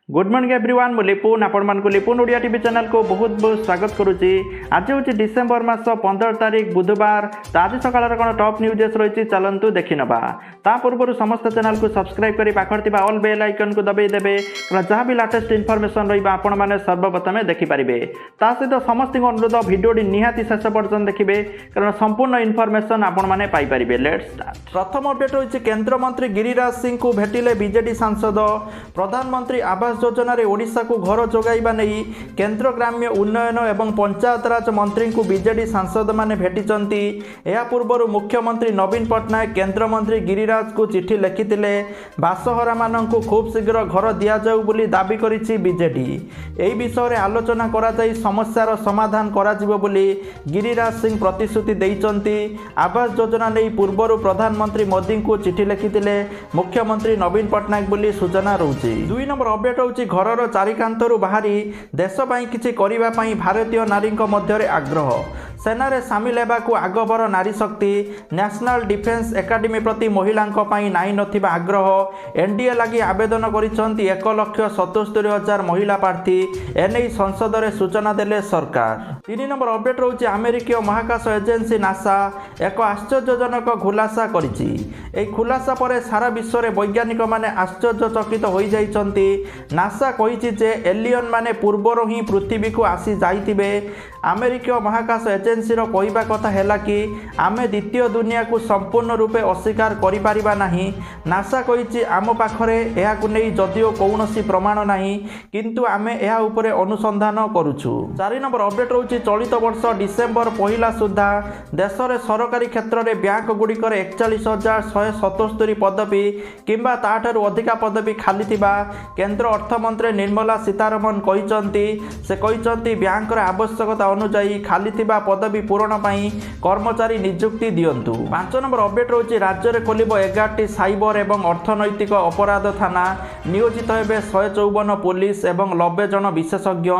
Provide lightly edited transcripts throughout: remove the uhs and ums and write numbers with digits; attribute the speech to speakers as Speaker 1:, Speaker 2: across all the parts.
Speaker 1: Good morning everyone मु लिपुन आपण लिपुन Odia TV channel को बहुत बहुत स्वागत करुच्ची। आज हूँ डिसेम्बर मास 15 तारिख बुधवार। तो आज सकाल कौन टॉप न्यूजेस रही चलतु देखी नवा। ता पूर्व समस्त चैनल को सब्सक्राइब कर पाखर ऑल बेल आइकन को दबाई देवे जहाँ भी लेटेस्ट इनफॉरमेशन रहा मैंने सर्वप्रथमे देखिपारे। ता सहित समस्त अनुरोध भिडियो निहाती शेष पर्यटन देखिए कारण संपूर्ण इनफॉरमेशन आपण मैंने पाइपर। Let's start. प्रथम अपडेट होइछि केंद्र मंत्री गिरिराज सिंह को भेटिले बीजेडी सांसद। प्रधानमंत्री आवास योजना रे ओडिशा को घर जोगाइबा नहीं केंद्र ग्राम्य उन्नयन एवं पंचायत राज मंत्री को बीजेडी सांसद माने भेटिचंती। या पूर्व मुख्यमंत्री नवीन पट्टनायक केंद्र मंत्री गिरिराज को चिठी लिखिथिले बासहरा माननकु खूब शीघ्र घर दिया जाऊ बोली दाबी करिछि बीजेडी। एही विषय रे आलोचना करा जाई समस्यार समाधान करा जिवो बोली गिरिराज सिंह प्रतिश्रुति देइचंती। आवास योजना नहीं पूर्व प्रधानमंत्री मोदी को चिठी लिखिथिले मुख्यमंत्री नवीन पट्टनायक बोली सूचना रहउछि। 2 नंबर अपडेट होछि घरर चारिकांतरु बाहरी देश पई किछि करिबा पई भारतीय नारीक मध्यरे आग्रह। सेनारे सामिल हेबाकु आगभर नारी शक्ति नेशनल डिफेन्स एकाडेमी प्रति महिलांक पई नाई नथिबा आग्रह। एनडीए लागि आवेदन करिसंती 1,77,000 महिला प्रार्थी। एनै संसद रे सूचना देले सरकार। 3 नंबर अपडेट रहउछि अमेरिकीय महाकाश एजेंसी नासा एक आश्चर्यजनक खुलासा करिछि। एई खुलासा परे सारा विश्व रे वैज्ञानिक माने आश्चर्यचकित होई जाइछंती। नासा कहिछि जे एलियन माने पूर्वरो ही पृथ्वी को आसी जाइतिबे। अमेरिकीय महाकाश एजेंसी रो कहवा कथा हैला कि आमे द्वितीय दुनिया को संपूर्ण रूपे अस्वीकार करि परिबा नाही। नासा कहिछि आम पाखरे एहाकु नै जदिओ कौनसी प्रमाण नाही किंतु आमे एहा उपरे अनुसंधान करूछु। 4 नंबर अपडेट रहउछि चलित वर्ष डिसेम्बर पहिला सुद्धा देश रे सरकारी क्षेत्र रे बैंक गुडिकर 41,177 पदवी किंबा ताठारु अधिका पदवी खाली थिबा केंद्र अर्थमंत्री निर्मला सीतारमण कहिसंती। से कहिसंती बैंक रे आवश्यकता अनुसार खाली थिबा पदवी पूरण पाई कर्मचारी नियुक्ति दियंतु। 5 नंबर अपडेट रहउछि राज्य रे खोलिबो 11टी साइबर एवं अर्थनैतिक अपराध थाना नियोजित हेबे 154 पुलिस एवं 90 जन विशेषज्ञ।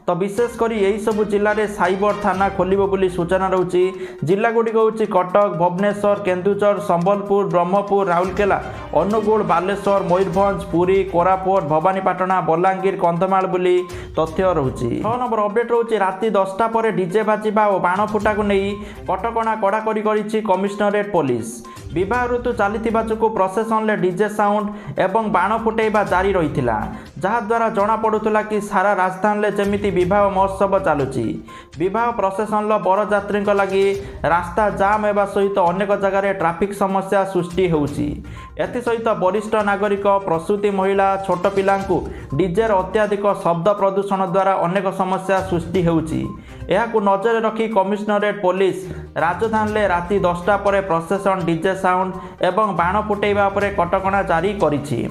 Speaker 1: तो विशेष करी एही सब जिल्ला रे साइबर थाना खोलिबो बोली सूचना रहउछि। जिल्ला गुडी होउछि कटक भुवनेश्वर केन्दुझर संबलपुर ब्रह्मपुर राउरकेला अनुगुल बालेश्वर मयूरभंज पुरी कोरापुट भवानीपाटना बलांगीर कंधमाल बोली तथ्य रहउछि। 6 नंबर अपडेट रहउछि राति 10टा पर डीजे बाजिबा और बाण फुटा को नहीं कटकणा कड़ाकड़ी करिछि कमिशनरेट पुलिस। विवाह ऋतु चलीथिबा चुकु प्रशासन ले डीजे साउंड एवं बाण फुटेबा जारी रहिथिला जहा द्वारा जना पडुथला कि सारा राजधानी ले जेमिति विवाह महोत्सव चालुछि। विवाह प्रशासन लो बरयात्री लागि रास्ता जाम हेबा सहित अनेक जगह रे ट्रैफिक समस्या सृष्टि होउछि। एथि सहित वरिष्ठ नागरिक प्रसूति महिला छोट पिलांकु डीजे अत्याधिक शब्द प्रदूषण द्वारा अनेक समस्या सृष्टि होउछि। एहाकु नजर रखी कमिशनरेट पुलिस राजधानी ले राति 10टा पर प्रशासन डीजे साउंड एवं बाण फुटेबा उपरे कटकणा जारी करिछि।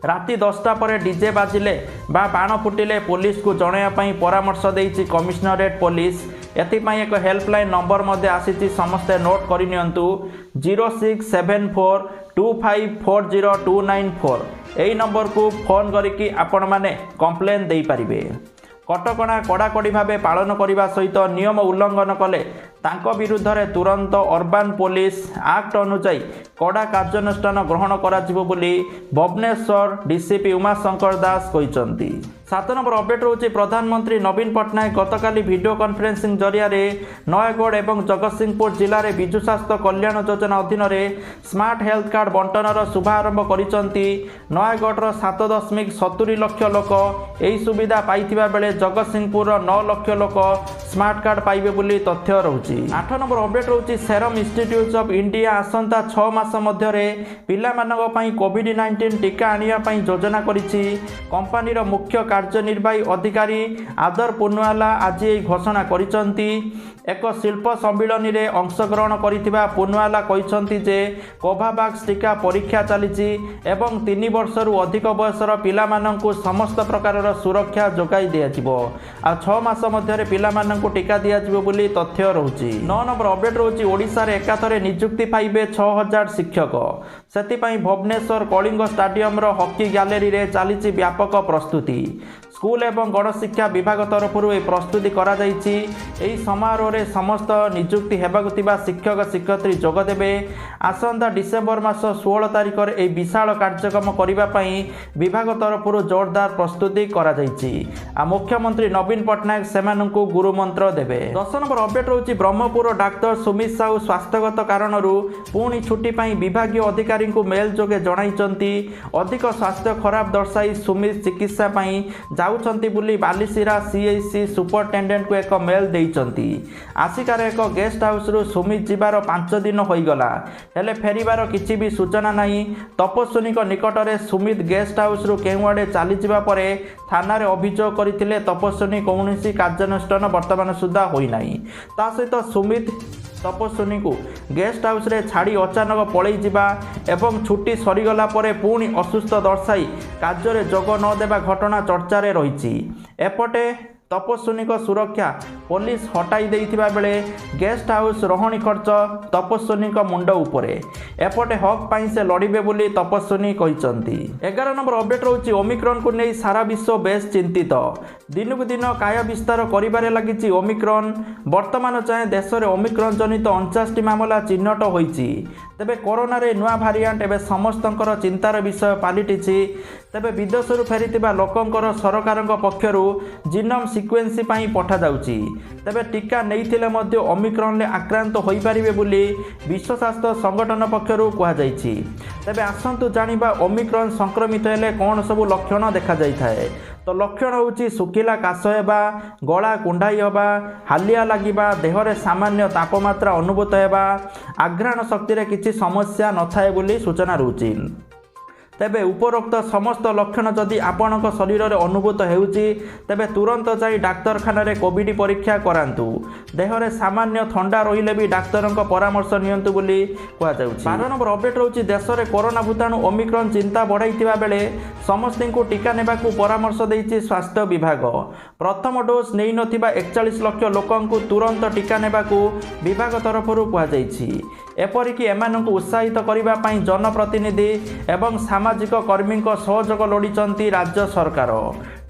Speaker 1: राति 10टा पर डीजे बाजिले बा बाण फुटिले पुलिस को जणाया पई परामर्श देइछि कमिशनरेट पुलिस। एथिपाई एक हेल्पलाइन नंबर मध्ये आसीछि समस्ते नोट करि नियंतु 0674 2540294। एही नंबर को फोन करिकि आपण माने कंप्लेन देई परिबे। कटकणा कड़ाकड़ी भावे पालन करने सहित नियम उल्लंघन कले तांको विरुद्ध रे तुरंत अर्बान पुलिस एक्ट अनुसार कड़ा कार्यानुष्ठान ग्रहण कराजिबो बोली भुवनेश्वर डीसीपी उमाशंकर दास कहिसंती। 7 नंबर अपडेट रहउछि प्रधानमंत्री नवीन पट्टनायक गतकाली वीडियो कॉन्फ्रेंसिंग जरिया रे नयगढ़ एवं जगतसिंहपुर जिले में विजु स्वास्थ्य कल्याण योजना अधीन रे स्मार्ट हेल्थ कार्ड बंटनर शुभारंभ करिसंती। नयगढ़ 7.70 लाख लोक एही सुविधा पाइथिबा बेले जगतसिंहपुर 9 लाख लोक स्मार्ट कार्ड पाइबे बोली तथ्य रहउछि। 8 नंबर अपडेट रहउछि सेरम इंस्टीट्यूट ऑफ इंडिया आसंता 6 मास मध्यरे पिलामानक पई कोविड-19 टीका आनिया पई योजना करिछि। कंपनीर मुख्य कार्यनिर्वाही अधिकारी आदर पुनवाला आज यह घोषणा करिसंती। एक शिल्प सम्मिलन में अंशग्रहण करिथिबा पुनवाला कहिसंती जे कोभावैक्स टीका परीक्षा चलीछि एवं 3 वर्षरु अधिक बयसर पिलामानंकु समस्त प्रकारर सुरक्षा जोगाई दियाजिबो। आ 6 मास मध्यरे पिलामानंकु टीका दियाजिबो बोली तथ्य रहउछि। 9 नंबर अपडेट रहउछि ओडिसा रे एकाथरे नियुक्ति पाइबे 6000 शिक्षक। सेतिपई भुवनेश्वर कलिंग स्टेडियम रो हॉकी गैलरी रे चलीछि व्यापक प्रस्तुति। स्कूल एवं गणशिक्षा विभाग तरफ प्रस्तुति समारोह में समस्त नियुक्ति होगा शिक्षक शिक्षयित्री जोगदेवे। आसंता डिसेम्बर मास 16 तारिख में विशाल कार्यक्रम करने विभाग तरफ जोरदार प्रस्तुति मुख्यमंत्री नवीन पट्टनायक से गुरुमंत्र देवे। 10 नंबर अपडेट रोचे ब्रह्मपुर डाक्तर सुमित साहू स्वास्थ्यगत कारण पुणी छुट्टी विभाग अधिकारी को मेल जोगे जणाइचंती। अधिक स्वास्थ्य खराब दर्शाई सुमित चिकित्सा जाउछंती बुली बालीसिरा सीएचसी सुपरटेंडेंट को एक मेल देइचंती। आसिकार एक गेस्ट हाउस रु सुमित जीवार 5 दिन होईगला हेले फेरिबार किछि भी सूचना नहीं। तपस्विनी निकट में सुमित गेस्ट हाउस रु केउआडे चली जावा परे थाना रे अभियोग करथिले। तपस्विनी कौनसी कार्यानुष्ठान वर्तमान सुधा होई नाही। ता सहित सुमित तपस्विनी को गेस्ट हाउस रे छाड़ी अचानक पलई जिबा एवं छुट्टी सरीगला परे पुणी असुस्थ दर्शाई कार्य जोग न देवा घटना चर्चा रे रहिछि। एपटे तपस्विनी सुरक्षा पुलिस हटाई देइथिबा बेले गेस्ट हाउस रहणी खर्च तपस्विनी मुंड उपरे। एपटे हक पाई से लड़िबे बोली तपस्विनी कहिसंती। 11 नंबर अपडेट रोची ओमिक्रॉन को नहीं सारा विश्व बेस चिंतित। दिन को दिन काय विस्तार करिबारे लागिछि ओमिक्रॉन। वर्तमान चाहे देश में ओमिक्रॉन जनित 49 मामला चिन्हट होईछि। तेबे कोरोना रे नुआ भारिएंट एबे समस्तंकर चिंतार विषय पालिटिछि। तेबे विदेशरू फेरिथिबा लोकंकर सरकारक पक्षरु जीनोम सिक्वेन्सी पई पठा जाउछि। तेबे टीका नैथिले मध्य ओमिक्रॉन ले आक्रांत होई परिबे बोली विश्व स्वास्थ्य संगठन पक्षरु कहा जाइछि। तेबे आसंतु जानिबा ओमिक्रॉन संक्रमित हेले कोन सबु लक्षण देखा जाय थाए। तो लक्षण होउछि सुखिला काश हेबा, गला कुंडाई हेबा, हालिया लागिबा, देहरे सामान्य तापमात्रा अनुभूत हेबा, आघ्राण शक्ति रे किछि समस्या न थाए बोली सूचना रहउछि। तेबे उपरोक्त समस्त लक्षण जदि आपणक शरीर में अनुभूत होउछि तेबे तुरंत जाई डाक्तरखाना रे कोविड परीक्षा करांतु। देहरे सामान्य ठंडा रहिले भी डाक्तरक परामर्श नियंतु बोली कहा जाउछि। 12 नंबर अपडेट रहउछि देश में कोरोना भूताणु ओमिक्रॉन चिंता बढ़ाइथिबा बेले समस्त को टीका नेबाकू परामर्श देइछि स्वास्थ्य विभाग। प्रथम डोज नै नथिबा 41 लाख लोकंकु तुरंत टीका नेबाकू विभाग तरफरु कहा जाइछि। एपरिक एमानंकु उत्साहित करिबा पई जनप्रतिनिधि एवं सामाजिक कर्मी सहयोग लोड़िचंती राज्य सरकार।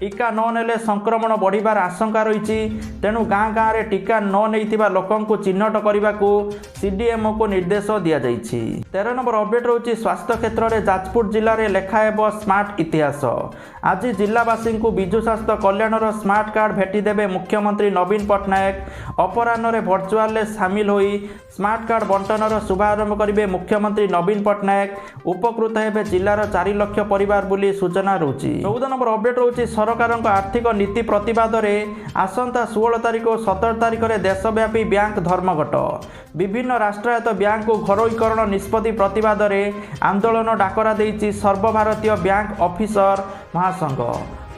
Speaker 1: टीका न नेले संक्रमण बढ़िबार आशंका रही। तेणु गाँ गाँव में टीका न नैथिबा लोकंकु चिन्हट करने सीडीएमओ को निर्देश दिया जाइछि। 13 नंबर अपडेट रोची स्वास्थ्य क्षेत्र में जाजपुर जिले में लेखाहेब स्मार्ट इतिहास। आज जिलावासी को विजु स्वास्थ्य कल्याणर स्मार्ट कार्ड भेटिदेवे मुख्यमंत्री नवीन पट्टनायक। अपराह्न भर्चुआल सामिल होई स्मार्ट कार्ड बंटनर शुभारंभ करेंगे मुख्यमंत्री नवीन पट्टनायक। उपकृत हेबे जिलार 4 लाख परिवार बोली सूचना रहुछि। 14 नंबर अपडेट रोची सरकार आर्थिक नीति प्रतिवाद में आसंता 16 तारिख और 17 तारिख में देशव्यापी बैंक धर्मघट। विभिन्न राष्ट्रायत्त बैंक को घरोईकरण निष्पत्ति प्रतिवाद में आंदोलन डाकरा देइछि सर्वभारतीय बैंक ऑफिसर महासंघ।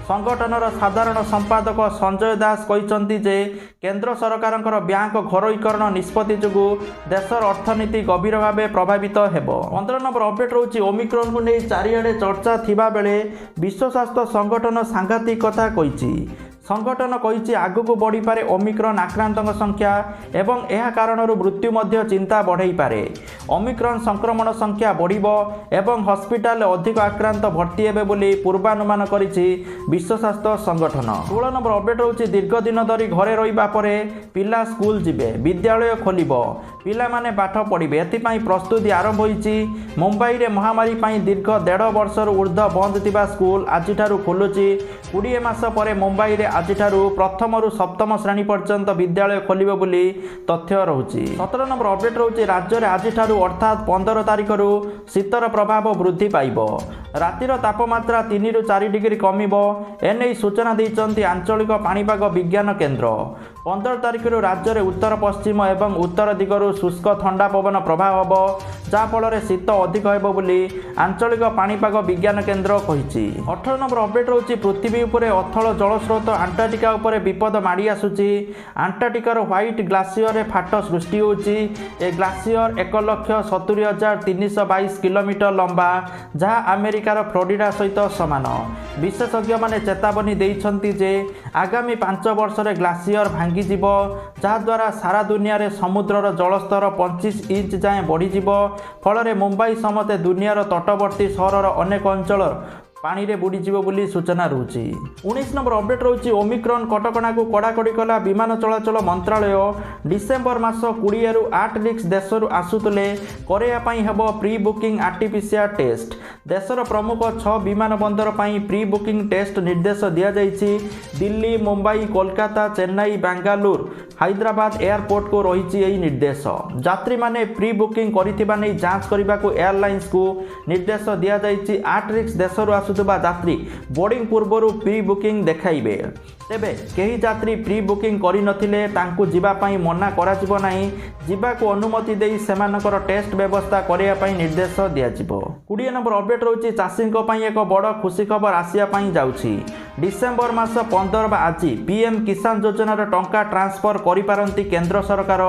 Speaker 1: संगठनर साधारण संपादक संजय दास कहते जे केंद्र सरकार बैंक घरोईकरण निष्पत्ति जो देशर अर्थनीति गभीर भाव प्रभावित हेबो। 15 नंबर अपडेट रोची ओमिक्रॉन को नहीं चारिआडे चर्चा थिबा बेले विश्व स्वास्थ्य संगठन सांघातिक कथा कहिछि। संगठन कहिछि आगु बढ़ी पारे ओमिक्रॉन आक्रांतक संख्या एवं यह कारण मृत्यु मध्य चिंता बढ़ई पारे। ओमिक्रॉन संक्रमण संख्या बढ़िबो एवं हॉस्पिटल अधिक आक्रांत भर्ती हेबे बोली पूर्वानुमान करिछि विश्व स्वास्थ्य संगठन। 16 नंबर अपडेट होछि दीर्घ दिन धरी घरे रहिबा परे पिला स्कूल जिबे, विद्यालय खोलिबो, पिला माने पाठ पढ़िबे। एथिपाई प्रस्तुति आरंभ होइछि। मुंबई रे महामारी पाई दीर्घ 1.5 वर्षर ऊर्ध्व बंद थिबा स्कूल आजिठारु खोलुछि। 20 मास परे मुंबई रे आजिठारु प्रथम रु सप्तम श्रेणी पर्यंत विद्यालय खोलिबो बोली तथ्य रहुछि। 17 नंबर अपडेट रहुछि राज्य रे आजिठारु अर्थात 15 तारिख रु शीतर प्रभाव वृद्धि पाइबो। रातिर तापमात्रा 3 रु 4 डिग्री कमिबो। एने सूचना दैछन्ति आंचलिक पाणीपाग विज्ञान केन्द्र। 15 तारिख रु राज्य रे उत्तर पश्चिम एवं उत्तर दिगरु शुष्क ठंडा पवन प्रभाव हेबो जाफल शीत अधिक हेबो बोली आंचलिक पाणीपाग विज्ञान केन्द्र कहिछि। 18 नंबर अपडेट रहुछि पृथ्वी उपरे अथल जलस्रोत अंटार्कटिका उपरे विपद माड़ी आसुछि। अंटार्कटिकार व्हाइट ग्लासियर रे फाट सृष्टि होछि। ए ग्लासियर 1,70,322 किलोमीटर लंबा जहाँ अमेरिकार फ्लोरिडा सहित समान। विशेषज्ञ माने चेतावनी देइछन्ति जे आगामी 5 वर्ष रे ग्लासियर भांगी जिवो जहाँ द्वारा सारा दुनिया रे समुद्रर जलस्तर 25 इंच जाए बढ़ी जिवो। फल मुंबई समेत दुनियार तटवर्ती सहरर अनेक अंचल पानी रे बुड़ीजीव बोली सूचना रहुछि। 19 नंबर अपडेट रहुछि ओमिक्रॉन कटकणा को कड़ाकड़ी कला विमान चलाचल मंत्रालय। डिसेम्बर मास 20 रु 8 रिक्स देशरू आसुतले करेया पई हेबो प्री बुकिंग आरटीपीसीआर टेस्ट। देशर प्रमुख 6 विमान बंदर पई प्री बुकिंग टेस्ट निर्देश दिया जाइछि। दिल्ली, मुंबई, कोलकाता, चेन्नई, बेंगालुरु, हैदराबाद एयरपोर्ट को रही यही निर्देश। यात्री माने प्री बुकिंग करिथिबा नै जांच करबा को एयरलाइंस को निर्देश दिया जाइछि। 8 रिक्स देशरू आसुतबा यात्री बोर्डिंग पूर्व प्री बुकिंग देखाइबे। तेबे केही यात्री प्री बुकिंग करि नथिले तांकु जिबा पई मना कराजिबो नाही। जिबा को अनुमति देई सेमानकर टेस्ट व्यवस्था करिया पई निर्देश दिया जिवो। 20 नंबर अपडेट रहउछि चाषींको पई एक बड़ खुशी खबर आसिया पई जाउछि। डिसेम्बर मास 15 आज पीएम किसान योजनार टंका ट्रांसफर करि पारंती केंद्र सरकार।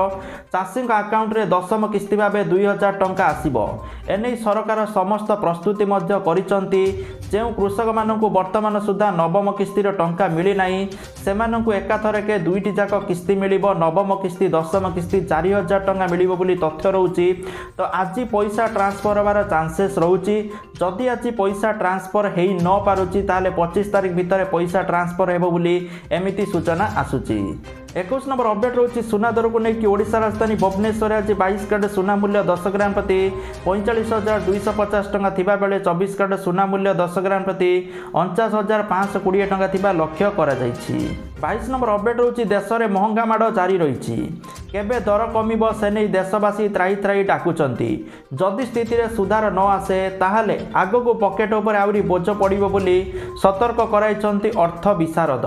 Speaker 1: चाषींको अकाउंट रे दशम किस्ती भाबे 2000 टंका आसीबो। एनै सरकार समस्त प्रस्तुति मध्य करिसंती। जे कृषक मानकु वर्तमान सुधा नवम किस्तीर टंका मिली नाही सेमानकु एकाथरके दुईटी जाक किस्ती मिलिबो। नवम किस्ती, दशम किस्ती 4000 टंका मिलिबो बोली तथ्य रहउछि। तो आज पैसा ट्रांसफर होबार चांसेस रहउछि। जदि आज पैसा ट्रांसफर हेई न पारुछि ताले 25 तारिख भितर पैसा ट्रांसफर हेबो बोली एमिति सूचना आसुछि। 21 नंबर अपडेट रहउछि सुना दर को लेकिन ओडिशा राजधानी भुवनेश्वर आज 22 कैरेट सुना मूल्य 10 ग्राम प्रति 45,250 टंका थिबा बेले 24 कैरेट सुना मूल्य 10 ग्राम प्रति 49,520 टंका थिबा लक्ष्य करा जाइछि। 22 नंबर अपडेट रहउछि देश रे महंगा माड़ जारी रहिछि। केबे दर कमिबो से नै देशवासी त्राई त्राई डाकुचंती। जदि स्थिति रे सुधार न आसे ताहाले आगो को पॉकेट ऊपर आउरी बोझ पड़िबो बोली सतर्क कराइचंती अर्थ विशारद।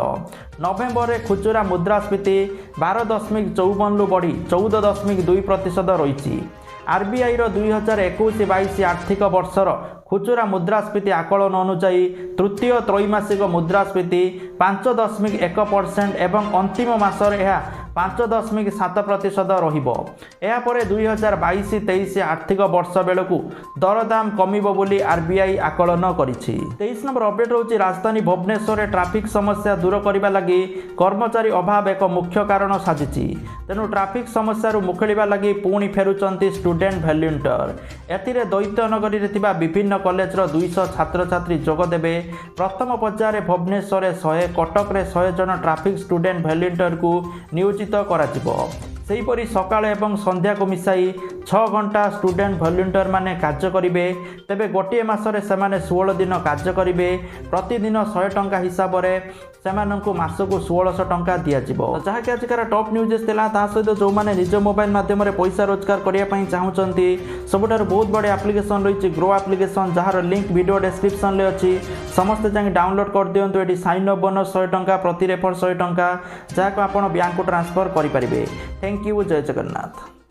Speaker 1: नवेम्बर रे खुचुरा मुद्रास्फीति 12.54 रु बढ़ी 14.2% रही। आरबीआई रो 2021-22 आर्थिक वर्षर खुचुरा मुद्रास्फीति आकलन अनुसार तृतीय त्रैमासिक मुद्रास्फीति 5.1% एवं अंतिम मासर यह 5.7% रहिबो। या परे 2022-23 आर्थिक वर्ष बेलकु दरदाम कमिबो बोली आरबीआई आकलन करिछि। 23 नंबर अपडेट रहउछि राजधानी भुवनेश्वर रे ट्रैफिक समस्या दूर करिबा लागि कर्मचारी अभाव एक मुख्य कारण साजिछि। तेनु ट्रैफिक समस्या रु मुखिलिबा लागि पुणी फेरुचंती स्टूडेंट वॉलंटियर। एथिरे दैत्यनगरी रे थिबा विभिन्न कॉलेज रो 200 छात्र छात्री जोग देबे। प्रथम पर्याय रे भुवनेश्वर रे 100, कटक रे 100 जन ट्रैफिक स्टूडेंट वॉलंटियर को नियोजित कराजिबो। सेहीपरि सकाळ एवं संध्या को मिसाई 6 घंटा स्टूडेंट वॉलंटियर माने कार्य करिवे। तेबे गोटे मासरे सेमाने 16 दिन कार्य करिवे। प्रतिदिन 100 टंका हिसाब रे सेमानंकु मासको 1600 टंका दिया जिवो। जहा कि आजकार टॉप न्यूज़ थिला ता सहित जो माने निज मोबाइल माध्यम रे पैसा रोजगार करिया पई चाहुचंती सबुठार बहुत बड़े एप्लिकेशन रही grow application jar link video description ले अछि। समस्त जांग डाउनलोड कर दियंतु। एटी साइन अप बोनस 100 टंका प्रति रेफर 100 टंका जहा को आपण बैंक को ट्रांसफर करि परिबे। Thank you. जय जगन्नाथ।